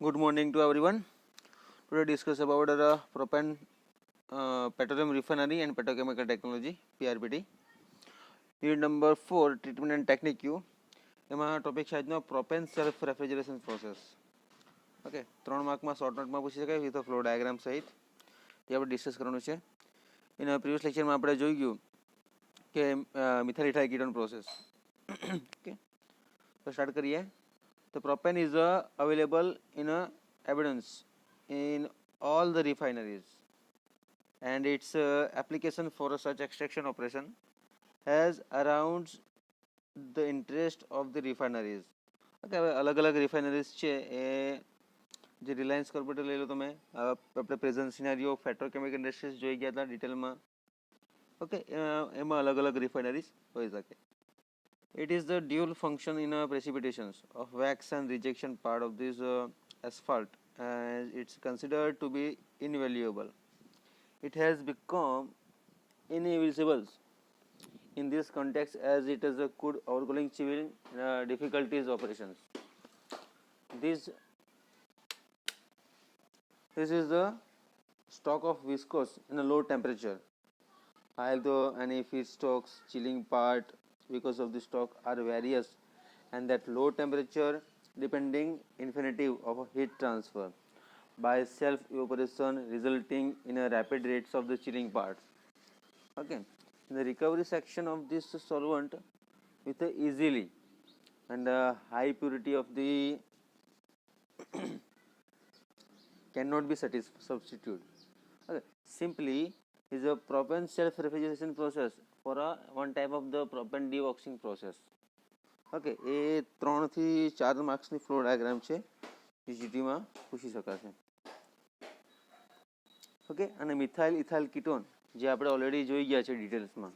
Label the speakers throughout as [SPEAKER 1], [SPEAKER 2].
[SPEAKER 1] Good morning to everyone. Today discuss about the propane petroleum refinery and petrochemical technology (PRPT). Unit number 4 treatment and technique. એમાં topic છે આજનો propane self refrigeration process. Okay, 3 માર્કમાં short નોટમાં પૂછી શકાય with flow diagram સહિત. તે આપણે ડિસ્કસ કરવાનું છે. એના પ્રીવિયસ લેક્ચરમાં આપણે જોઈ ગયું કે methyl ethyl ketone process. Okay, તો સ્ટાર્ટ કરીએ. The propane is available in abundance in all the refineries, and its application for such extraction operation has around the interest of the refineries. Okay, હવે અલગ અલગ રિફાઇનરીઝ છે એ જે Reliance corporate લઈ લો તમે, આપણે પ્રેઝન્ટ સિનારીઓ પેટ્રોકેમિકલ ઇન્ડસ્ટ્રીઝ જોઈ ગયા હતા ડિટેલમાં. ઓકે, એમાં અલગ અલગ રિફાઇનરીઝ હોઈ શકે. It is the dual function in precipitations of wax and rejection part of this asphalt, and it's considered to be invaluable. It has become inevitable in this context as it is a good outgoing civil difficulties operations. This is the stock of viscose in a low temperature. Although any feedstocks chilling part because of the stock are various, and that low temperature depending infinitive of a heat transfer by self evaporation resulting in a rapid rates of the chilling part. Okay, the recovery section of this solvent with easily and high purity of the cannot be substituted. Okay, simply is a propane self refrigeration process for one type of the propane dewaxing process. Okay, એ 3 થી 4 માર્ક્સની flow diagram છે, જીટીમાં પૂછી શકાશે. Okay, અને methyl ethyl ketone જે આપણે already જોઈ ગયા છે ડિટેલ્સમાં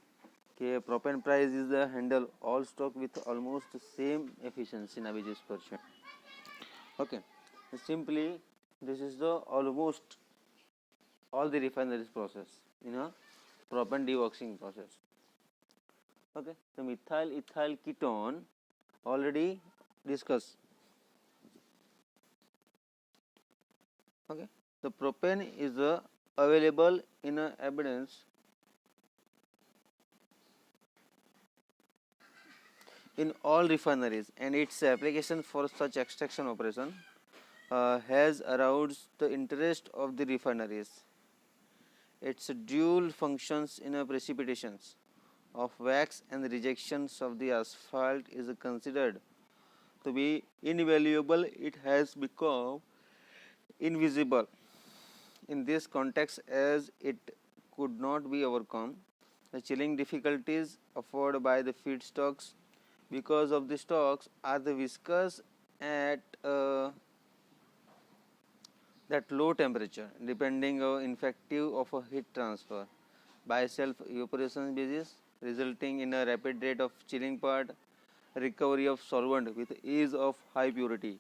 [SPEAKER 1] કે propane price is the handle all stock with almost same એફિશિયન્સીના બેઝિસ પર છે. Okay, simply this is the almost all the refineries process in a propane dewaxing process. Okay, the methyl ethyl ketone already discussed. Okay, the propane is available in abundance in all refineries, and its application for such extraction operation has aroused the interest of the refineries. Its dual functions in precipitations of wax and rejections of the asphalt is considered to be invaluable. It has become invisible in this context as it could not be overcome the chilling difficulties offered by the feedstocks because of the stocks are the viscous at that low temperature depending on effective of a heat transfer by self evaporation basis resulting in a rapid rate of chilling part, recovery of solvent with ease of high purity.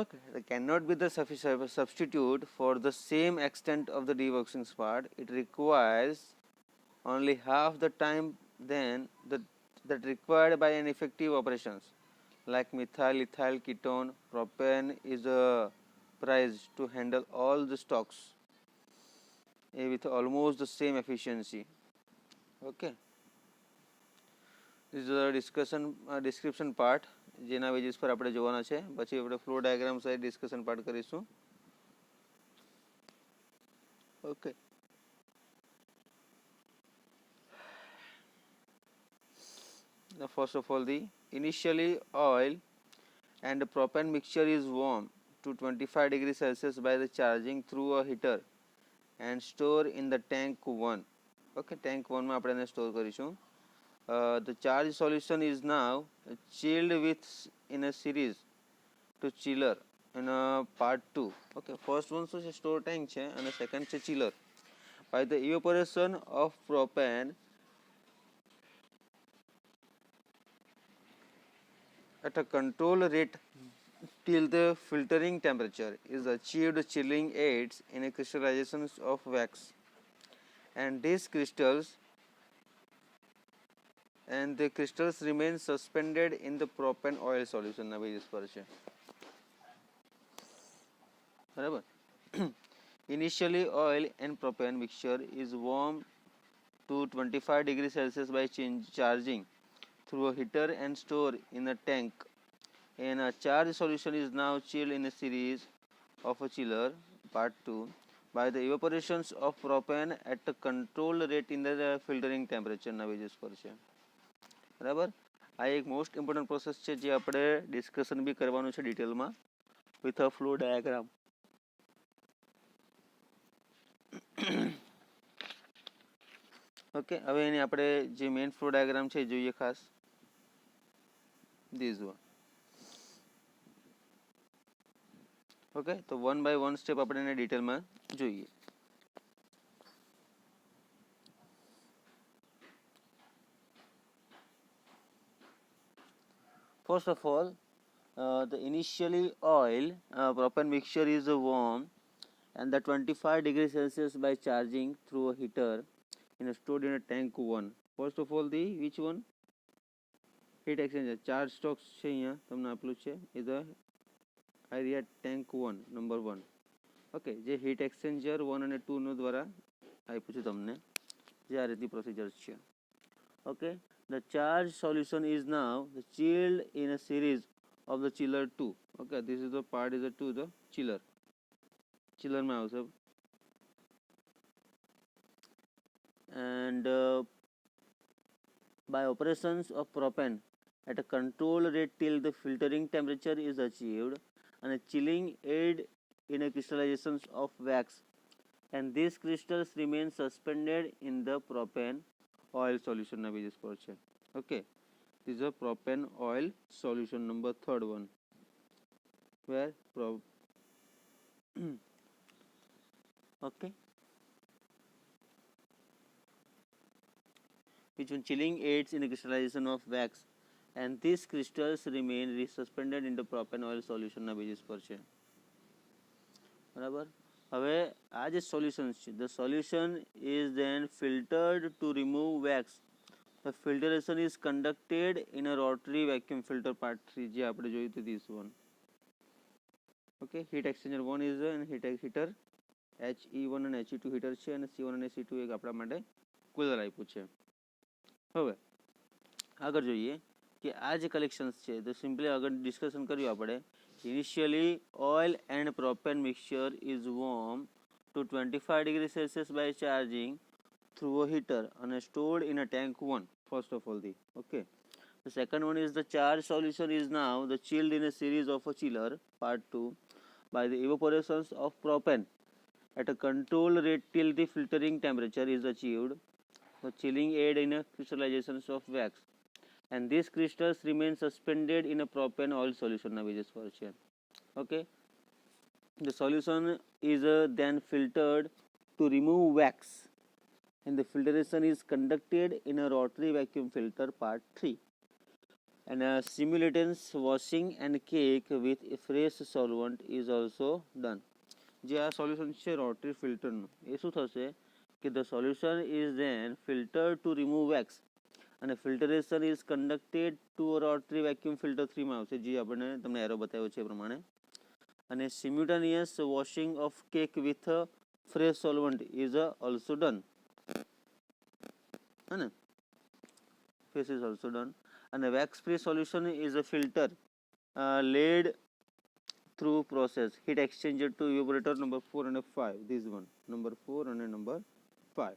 [SPEAKER 1] Okay, it cannot be the substitute for the same extent of the dewaxing part. It requires only half the time than that required by an effective operations like methyl ethyl ketone. Propane is prized to handle all the stocks with almost the same efficiency. Okay, this is the description part જેના basis પર આપણે જોવાના છે. પછી આપણે flow diagram સહિત discussion part કરીશું. Okay, first of all, the initially oil and the propane mixture is warm to 25 degrees Celsius by the charging through a heater and store in the tank 1. Okay, tank 1 માં આપણે એને store કરીશું. The charged solution is now chilled with in a series to chiller in part 2. Okay, first one શું છે store tank છે અને second છે chiller. By the evaporation of propane at a controlled rate till the filtering temperature is achieved, chilling aids in a crystallization of wax, and these crystals and the crystals remain suspended in the propane oil solution ના basis પર છે બરાબર. Initially oil and propane mixture is warmed to 25 degrees Celsius by charging through a heater and stored in a tank, and a charged solution is now chilled in a series of a chiller part 2 by the evaporations of propane at a controlled rate in the filtering temperature ના basis પર છે બરાબર. આ એક most important process છે જે આપણે discussion બી કરવાનું છે ડિટેલમાં with a flow diagram. Okay, હવે એની આપણે જે મેઇન ફ્લો ડાયાગ્રામ છે એ જોઈએ ખાસ. This one. ઓકે, તો વન બાય વન સ્ટેપ આપણે એને ડિટેલમાં જોઈએ. First of all, the initially oil propane mixture is warm and the 25 degrees Celsius by charging through a heater in a stored in a tank 1. First of all, the which one? Heat exchanger. Charge stocks છે અહીંયા તમને આપેલું છે is the area tank 1 number 1. Okay, જે heat exchanger 1 અને 2 નો દ્વારા આપ્યું છે તમને જે આ રીતની પ્રોસિજર છે. Okay, the charged solution is now chilled in a series of the chiller 2. Okay, this is the part is the 2 the chiller. Chiller में આવશે and by operations of propane at a controlled rate till the filtering temperature is achieved and a chilling aid in a crystallization of wax, and these crystals remain suspended in the propane oil solution na basis પર છે. Okay, this is a propane oil solution number third one where okay, which one chilling aids in the crystallization of wax, and these crystals remain suspended in the propane oil solution ના basis પર છે બરાબર. હવે આ જે solution છે the solution is then filtered to remove wax. The filtration is conducted in a rotary vacuum filter part 3 જે આપણે જોયું હતું this one. Okay, heat exchanger 1 is and heater HE1 અને HE2 heater છે અને C1 અને C2 એક આપણા માટે કુલર આપ્યું છે. હવે આગળ જોઈએ કે આ જે કલેક્શન્સ છે તો સિમ્પલી આગળ ડિસ્કશન કર્યું આપણે. Initially oil and propane mixture is warm to 25 degrees Celsius by charging through a heater and stored in a tank 1. First of all, okay, the second one is the charged solution is now the chilled in a series of a chiller part 2 by the evaporations of propane at a controlled rate till the filtering temperature is achieved. The chilling aid in a crystallization of wax, and these crystals remain suspended in a propane oil solution na basis પર છે. Okay, the solution is then filtered to remove wax, and the filtration is conducted in a rotary vacuum filter part 3, and a simultaneous washing and cake with a fresh solvent is also done. જે આ solution છે rotary ફિલ્ટરનું એ શું થશે કે the solution is then filtered to remove wax and filtration is conducted to a rotary vacuum filter 3 માં આવશે જે આપણે તમને એરો બતાવ્યો છે એ પ્રમાણે, અને simultaneous washing of cake with a fresh solvent is also done. है ना, this is also done, and a wax free solution is a filter laid through process heat exchanger to evaporator number 4 and 5. This one number 4 and number 5.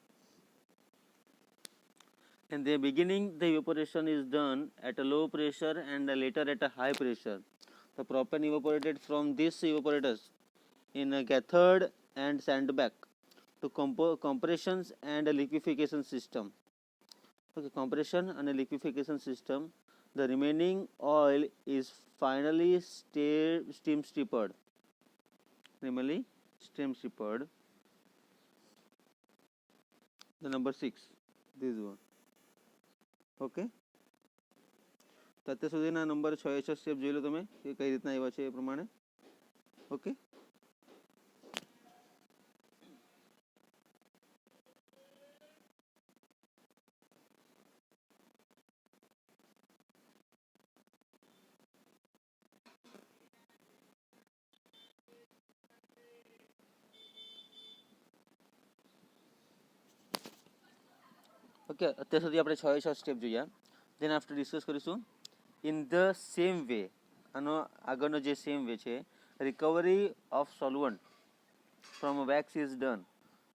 [SPEAKER 1] In the beginning the evaporation is done at a low pressure and later at a high pressure. The propane evaporated from these evaporators in a gathered and sent back to compressions and a liquefaction system. Okay, compression and a liquefaction system. The remaining oil is finally steam stripped. Remaining steam stripped. The number 6, this one. Okay, તો અત્યાર સુધીના number 6 step જોઈ લો તમે કે કઈ રીતના આવ્યા છે એ પ્રમાણે. ઓકે, ઓકે, અત્યાર સુધી આપણે 6 સ્ટેપ જોયા. દેન આફ્ટર ડિસ્કસ કરીશું ઇન ધ સેમ વે. આનો આગળનો જે સેમ વે છે, recovery of solvent from wax is done.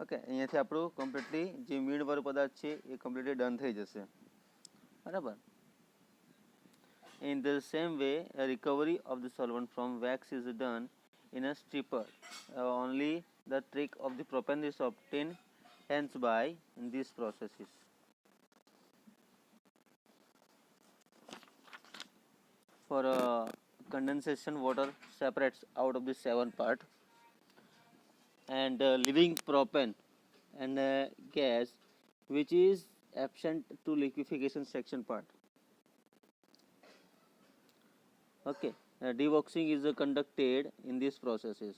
[SPEAKER 1] Okay, અહીંયાથી આપણું કમ્પ્લીટલી જે મીણવાળો પદાર્થ છે એ કમ્પ્લીટલી ડન થઈ જશે. બરાબર. In the same way, a recovery of the solvent from wax is done in a stripper. Only the trick of the propane is obtained hence by these processes. For condensation, water separates out of the 7 part and leaving propane and gas which is absent to liquefaction section part. Okay, dewaxing is conducted in these processes.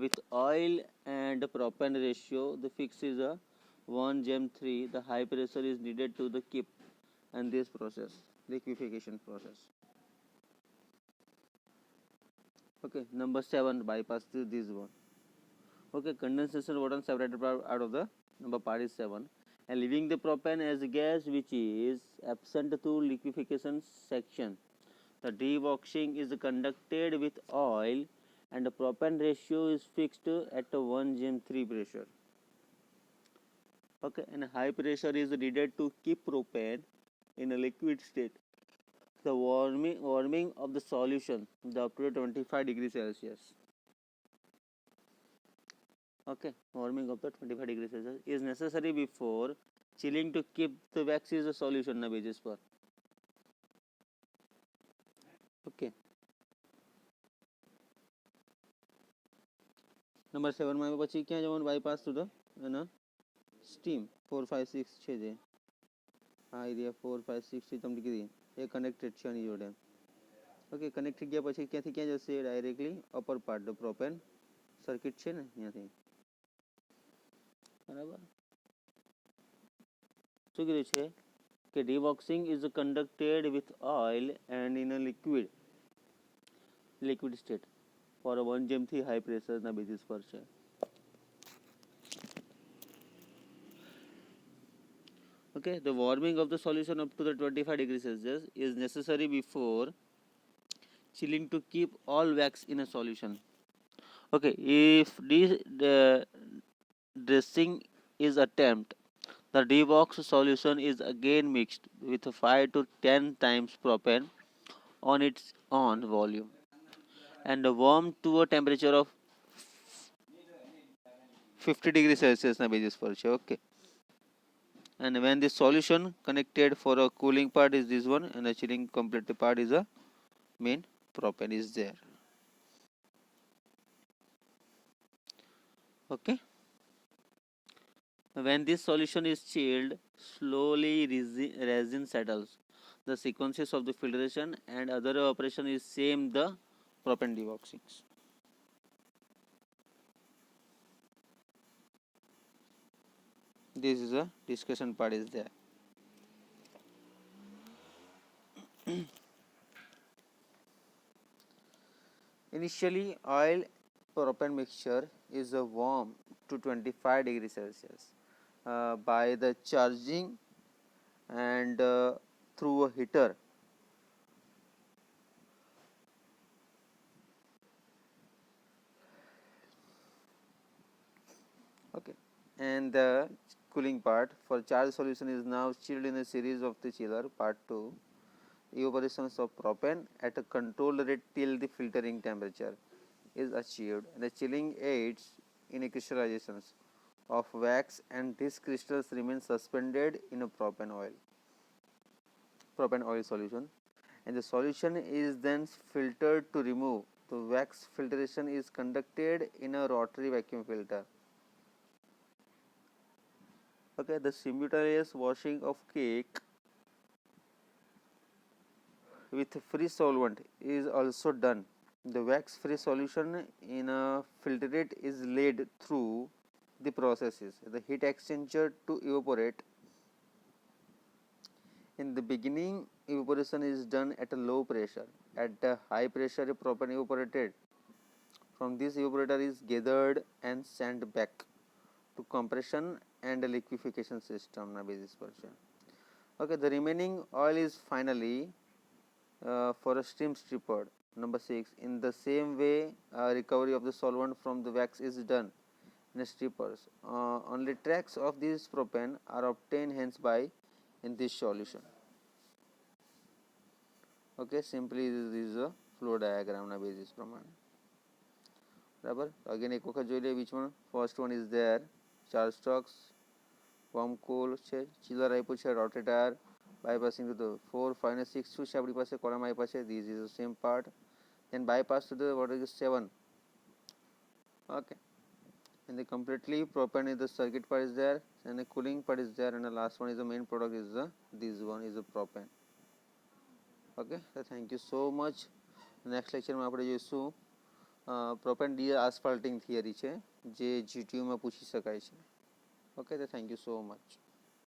[SPEAKER 1] With oil and propane ratio, the fix is a 1:3. The high pressure is needed to the keep and this process, liquefaction process. Okay, number 7, bypass this one. Okay, condensation water separated out of the number part is 7 and leaving the propane as a gas which is absent to liquefaction section. The dewaxing is conducted with oil and the propane ratio is fixed at a 1:3 pressure. Okay, and high pressure is needed to keep propane in a liquid state. The warming of the solution up to 25 degrees Celsius. Okay, warming up to 25 degrees Celsius is necessary before chilling to keep the wax is a solution na basis પર. Okay. Number 7 માં પછી ક્યાં જવાનું? Bypass to the steam 4 5 6 છે જે આ area 4 5 6 થી તમને કીધી એ કનેક્ટેડ છે આની જોડે. ઓકે, કનેક્ટ થઈ ગયા પછી ક્યાંથી ક્યાં જશે? Directly upper part the propane circuit છે ને ત્યાંથી. બરાબર. શું કીધું છે કે dewaxing is conducted with oil and in a liquid state for a 1:3 high pressure ના બેઝિસ પર છે. Okay, the warming of the solution up to the 25 degrees Celsius is necessary before chilling to keep all wax in a solution. Okay, if this dressing is attempted, the dewaxed solution is again mixed with 5 to 10 times propane on its own volume and warmed to a temperature of 50 degrees Celsius na basis પર છે. Okay, and when this solution connected for a cooling part is this one and a chilling complete part is a main propane is there. Okay, when this solution is chilled, slowly resin settles. The sequences of the filtration and other operation is same the propane dewaxings. This is a discussion part is there. Initially, oil propane mixture is warm to 25 degrees Celsius by the charging and through a heater. Okay, and the cooling part for charged solution is now chilled in a series of the chiller. Part 2, evaporations of propane at a controlled rate till the filtering temperature is achieved and the chilling aids in a crystallizations of wax and these crystals remain suspended in a propane oil solution and the solution is then filtered to remove the wax. Filtration is conducted in a rotary vacuum filter. Okay, the simultaneous washing of cake with free solvent is also done. The wax free solution in a filtrate is laid through the processes. The heat exchanger to evaporate. In the beginning, evaporation is done at a low pressure. At a high pressure, propane evaporated. From this evaporator is gathered and sent back to compression and liquefaction system na basis પર છે. Okay, the remaining oil is finally for a steam stripper. Number 6, in the same way recovery of the solvent from the wax is done in strippers. Only tracks of this propane are obtained hence by in this solution. Okay, simply this is a flow diagram na basis પ્રમાણે. બરાબર. Again એક વખત જોઈ લઈએ which one. First one is there, charge stocks, worm cool છે, chiller આપ્યું છે, rotator, bypassing to the 4, 5 and 6 શું છે આપણી પાસે કોલમ આપ્યા છે. This is the same part. Then bypass to the what is 7. Okay. And the completely propane is the circuit part is there, and the cooling part is there, and the last one is the main product is the this one is the propane. Okay, so thank you so much. Next લેક્ચરમાં આપણે જોઈશું propane D આસ્ફાલ્ટિંગ theory છે જે જીટીયુમાં પૂછી શકાય છે. Okay, તો thank you so much.